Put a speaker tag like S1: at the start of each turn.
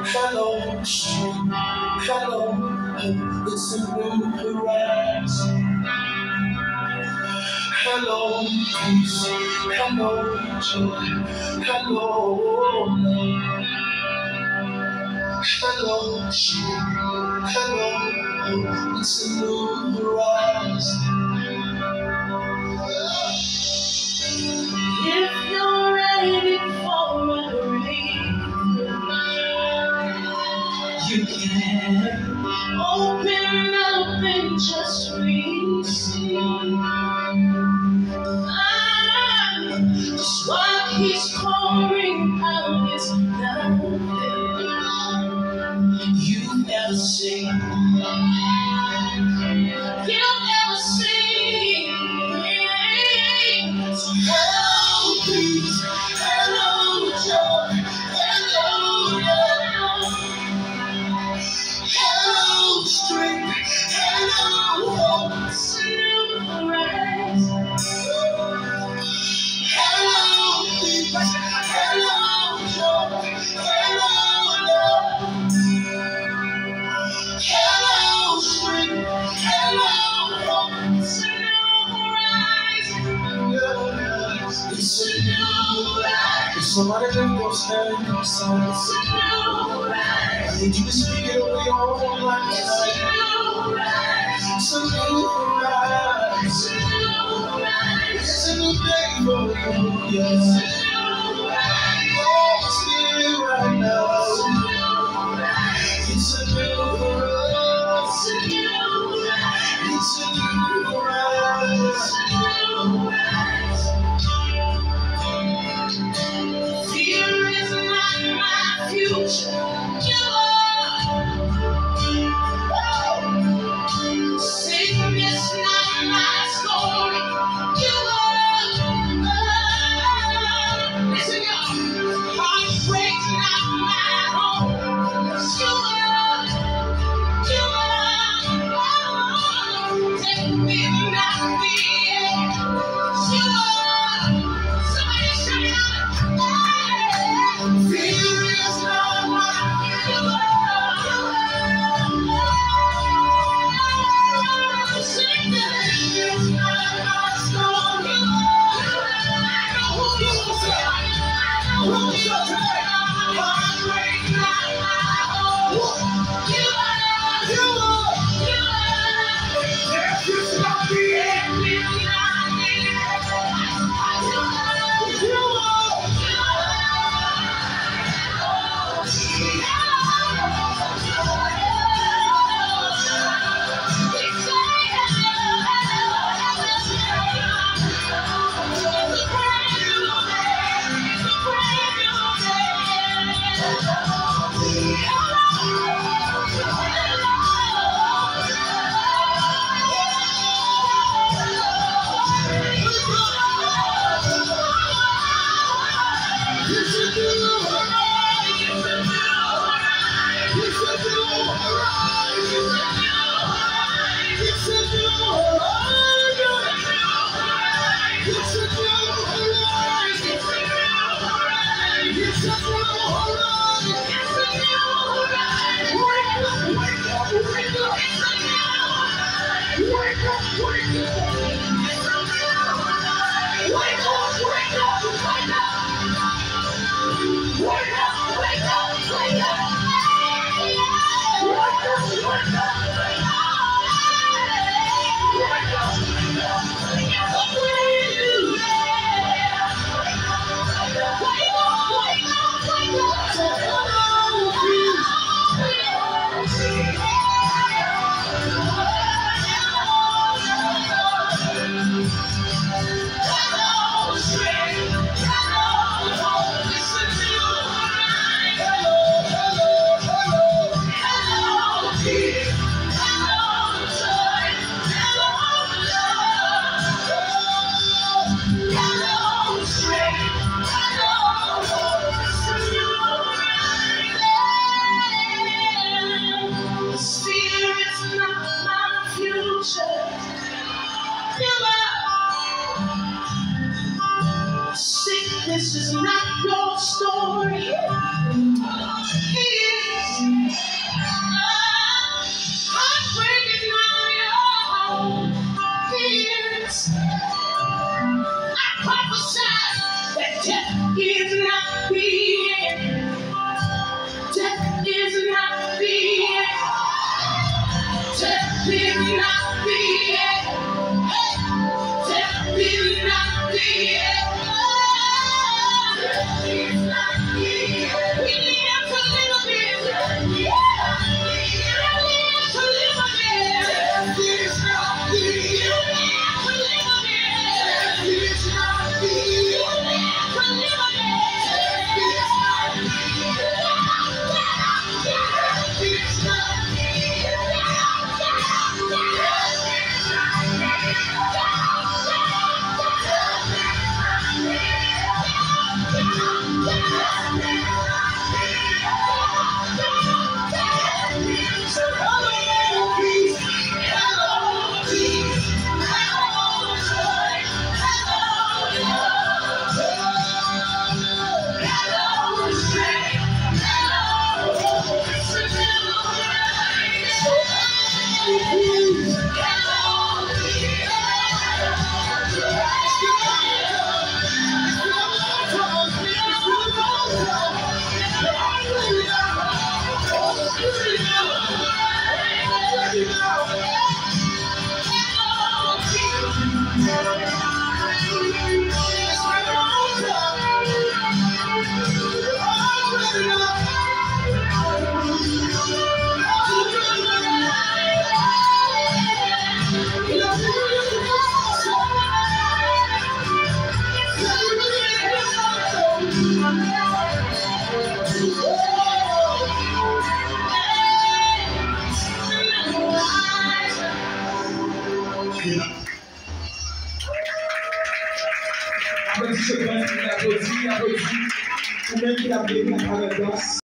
S1: Hello, street. Hello, hope. It's a new horizon. Hello, peace. Hello, joy. Hello, love. Hello, street. Hello, hope. It's a new horizon. If you're ready for a breakthrough, you can open up and just receive. Just what he's pouring out is nothing you've ever seen. You've ever seen. So hello, peace. Hello, joy. Hello, love. Hello, strength. Hello, hope. Silver. Hello, peace. Hello, joy. Hello, love. Hello, strength. Hello, hope. It's a new horizon. It's a new life. If somebody lift those hands, it's a new horizon. I need you to speak it over your own life. It's a new horizon. It's a new horizon. It's a new horizon. It's a new day for you. Yeah. It's a new horizon. Oh, it's here right now. It's a new horizon. It's a new horizon. It's a new horizon. It's a new horizon. Fear is not my future. You are. Sickness not my story. You are. Listen, y'all. Heartbreak not my home. You are. You are. Take me not me. You are. Somebody shout it out. Fear is not my. You are. rentrer là. Applaudissez, applaudissez, applaudissez. Ou même qui a payé par la grâce.